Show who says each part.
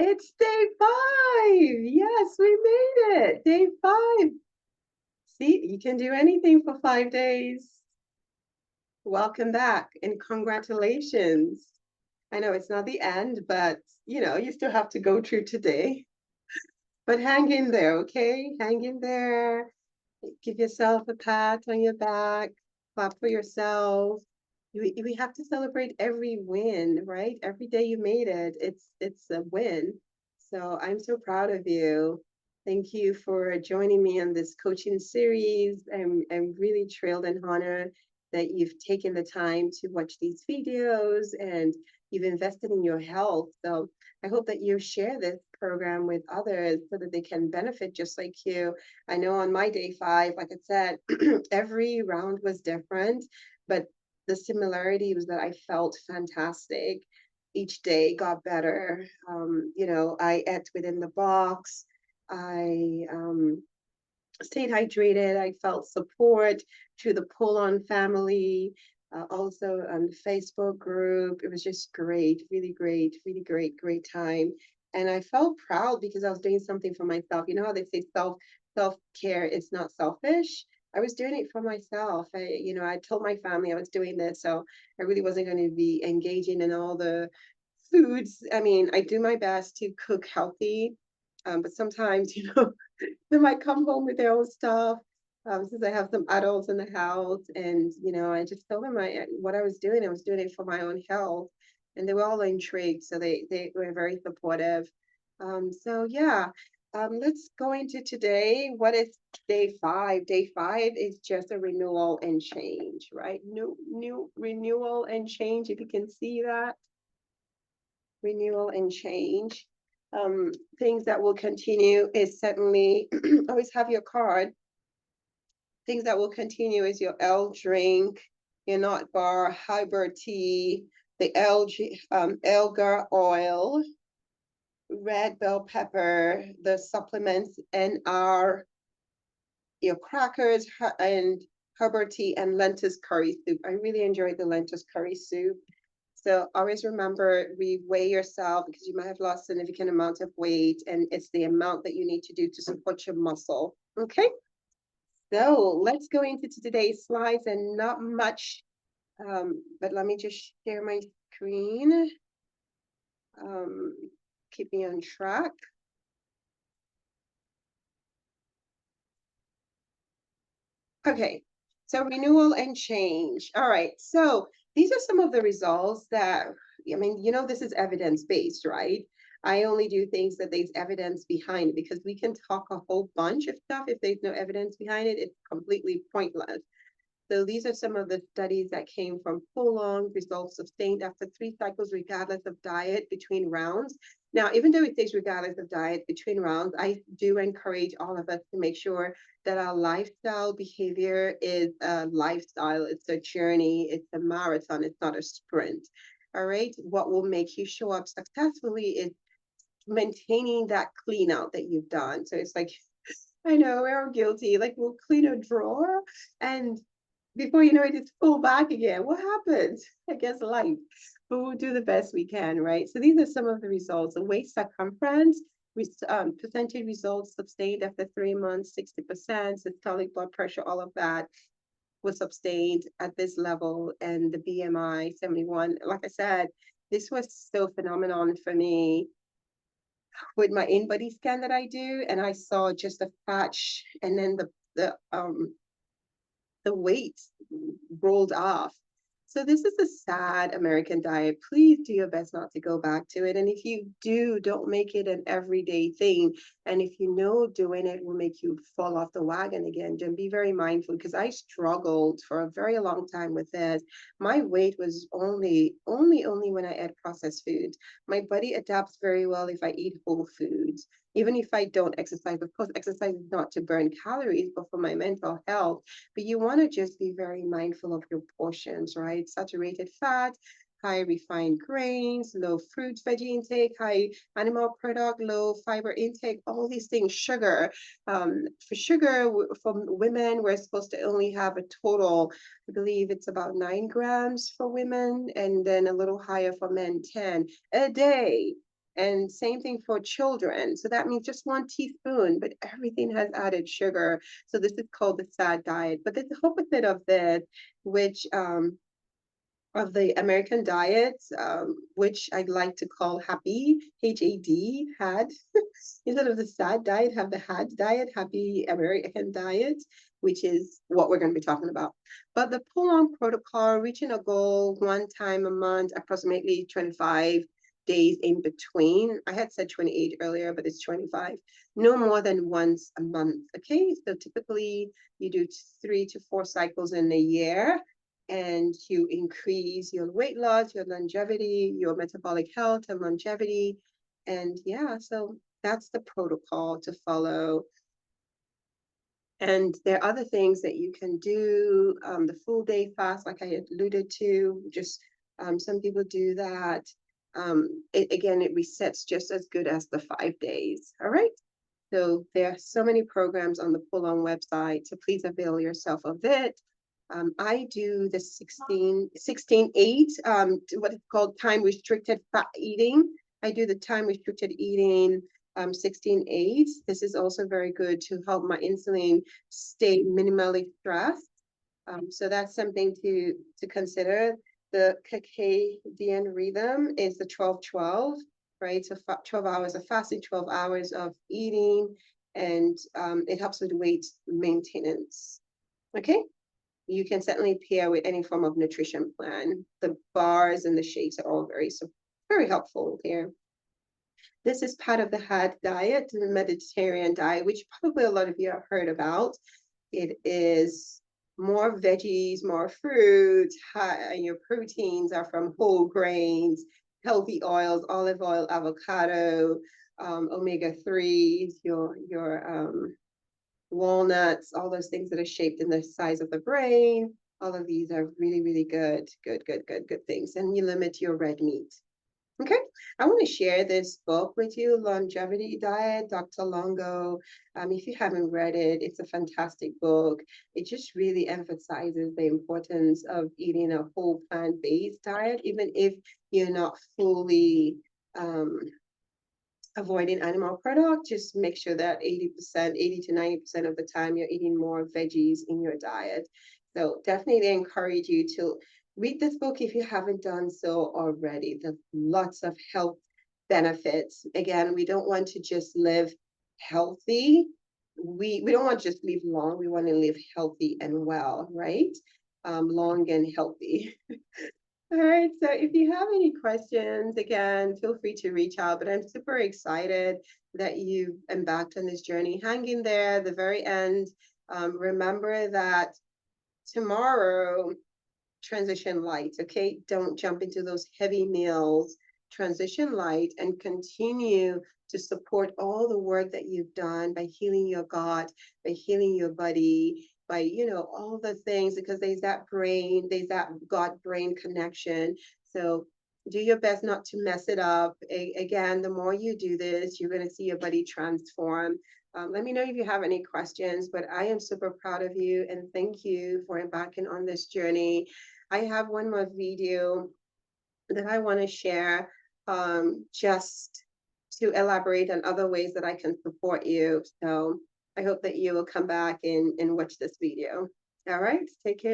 Speaker 1: It's day 5. Yes, we made it. Day 5. See, you can do anything for 5 days. Welcome back and congratulations. I know it's not the end, but you still have to go through today. But hang in there, okay? Hang in there. Give yourself a pat on your back, clap for yourself. We have to celebrate every win, right? Every day you made it, it's a win. So I'm so proud of you. Thank you for joining me on this coaching series. I'm really thrilled and honored that you've taken the time to watch these videos and you've invested in your health. So I hope that you share this program with others so that they can benefit just like you. I know on my day 5, like I said, every round was different, but the similarity was that I felt fantastic. Each day got better. I ate within the box. I stayed hydrated. I felt support through the Prolon family, also on the Facebook group. It was just great, really great time. And I felt proud because I was doing something for myself. You know how they say self-care is not selfish? I was doing it for myself. I told my family I was doing this, so I really wasn't going to be engaging in all the foods. I mean, I do my best to cook healthy, but sometimes, they might come home with their own stuff. Since I have some adults in the house, and I just told them what I was doing. I was doing it for my own health, and they were all intrigued. So they were very supportive. So yeah, let's go into today. What is day 5? Day 5 is just a renewal and change, right? New renewal and change. If you can see that, renewal and change. Things that will continue is certainly always have your card. Things that will continue is your L drink, your nut bar, hybrid tea, the Elgar oil, red bell pepper, the supplements, NR, your crackers, and herbal tea, and lentils curry soup. I really enjoyed the lentils curry soup. So always remember, weigh yourself because you might have lost a significant amount of weight, and it's the amount that you need to do to support your muscle. Okay, so let's go into today's slides, and not much, but let me just share my screen. Keep me on track. Okay, so renewal and change. All right, so these are some of the results that, I mean, this is evidence-based, right? I only do things that there's evidence behind it, because we can talk a whole bunch of stuff. If there's no evidence behind it, it's completely pointless. So these are some of the studies that came from Prolon, results sustained after 3 cycles, regardless of diet between rounds. Now, even though it says regardless of diet between rounds, I do encourage all of us to make sure that our lifestyle behavior is a lifestyle. It's a journey. It's a marathon. It's not a sprint. All right. What will make you show up successfully is maintaining that clean out that you've done. So it's like, I know we're all guilty. Like, we'll clean a drawer, and before you know it, it's full back again. What happened? I guess life. But we'll do the best we can, right? So these are some of the results. The waist circumference, percentage results sustained after 3 months, 60%, systolic blood pressure, all of that was sustained at this level, and the BMI 71. Like I said, this was so phenomenal for me with my in-body scan that I do, and I saw just a patch, and then the weight rolled off. So this is a sad American diet. Please do your best not to go back to it. And if you do, don't make it an everyday thing. And if you know doing it will make you fall off the wagon again, then be very mindful, because I struggled for a very long time with this. My weight was only when I ate processed foods. My body adapts very well if I eat whole foods. Even if I don't exercise, of course, exercise is not to burn calories, but for my mental health. But you want to just be very mindful of your portions, right? Saturated fat, high refined grains, low fruit, veggie intake, high animal product, low fiber intake, all these things, sugar. For sugar, for women, we're supposed to only have a total, I believe it's about 9 grams for women, and then a little higher for men, 10 a day. And same thing for children. So that means just 1 teaspoon, but everything has added sugar. So this is called the SAD diet. But there's the opposite of this, which of the American diet, which I like to call happy, H-A-D, had. Instead of the SAD diet, have the HAD diet, happy American diet, which is what we're going to be talking about. But the Prolon protocol, reaching a goal 1 time a month, approximately 25 days in between. I had said 28 earlier, but it's 25. No more than once a month. Okay, so typically you do 3 to 4 cycles in a year, and you increase your weight loss, your longevity, your metabolic health and longevity. And yeah, so that's the protocol to follow. And there are other things that you can do. The full day fast, like I alluded to, just some people do that. Again, it resets just as good as the 5 days. All right. So there are so many programs on the Prolon website, so please avail yourself of it. I do the 16-8, what is called time restricted fat eating. I do the time restricted eating 16-8. This is also very good to help my insulin stay minimally stressed. So that's something to consider. The circadian rhythm is the 12-12, right? So 12 hours of fasting, 12 hours of eating, and it helps with weight maintenance. Okay, you can certainly pair with any form of nutrition plan. The bars and the shakes are all very helpful here. This is part of the HAD diet, the Mediterranean diet, which probably a lot of you have heard about. It is more veggies, more fruit, and your proteins are from whole grains, healthy oils, olive oil, avocado, omega-3s, your walnuts, all those things that are shaped in the size of the brain. All of these are really, really good things. And you limit your red meat. Okay, I want to share this book with you, Longevity Diet, Dr. Longo. If you haven't read it, it's a fantastic book. It just really emphasizes the importance of eating a whole plant-based diet, even if you're not fully avoiding animal products. Just make sure that 80% to 90% of the time you're eating more veggies in your diet. So definitely encourage you to read this book if you haven't done so already. There's lots of health benefits. Again, we don't want to just live healthy. We don't want to just live long. We want to live healthy and well, right? Long and healthy. All right, so if you have any questions, again, feel free to reach out, but I'm super excited that you've embarked on this journey. Hang in there, the very end. Remember that tomorrow, transition light, okay? Don't jump into those heavy meals. Transition light and continue to support all the work that you've done by healing your gut, by healing your body, by, all the things, because there's that gut-brain connection. So do your best not to mess it up. Again, the more you do this, you're going to see your body transform. Let me know if you have any questions, but I am super proud of you and thank you for embarking on this journey. I have one more video that I want to share, just to elaborate on other ways that I can support you. So I hope that you will come back and watch this video. All right, take care.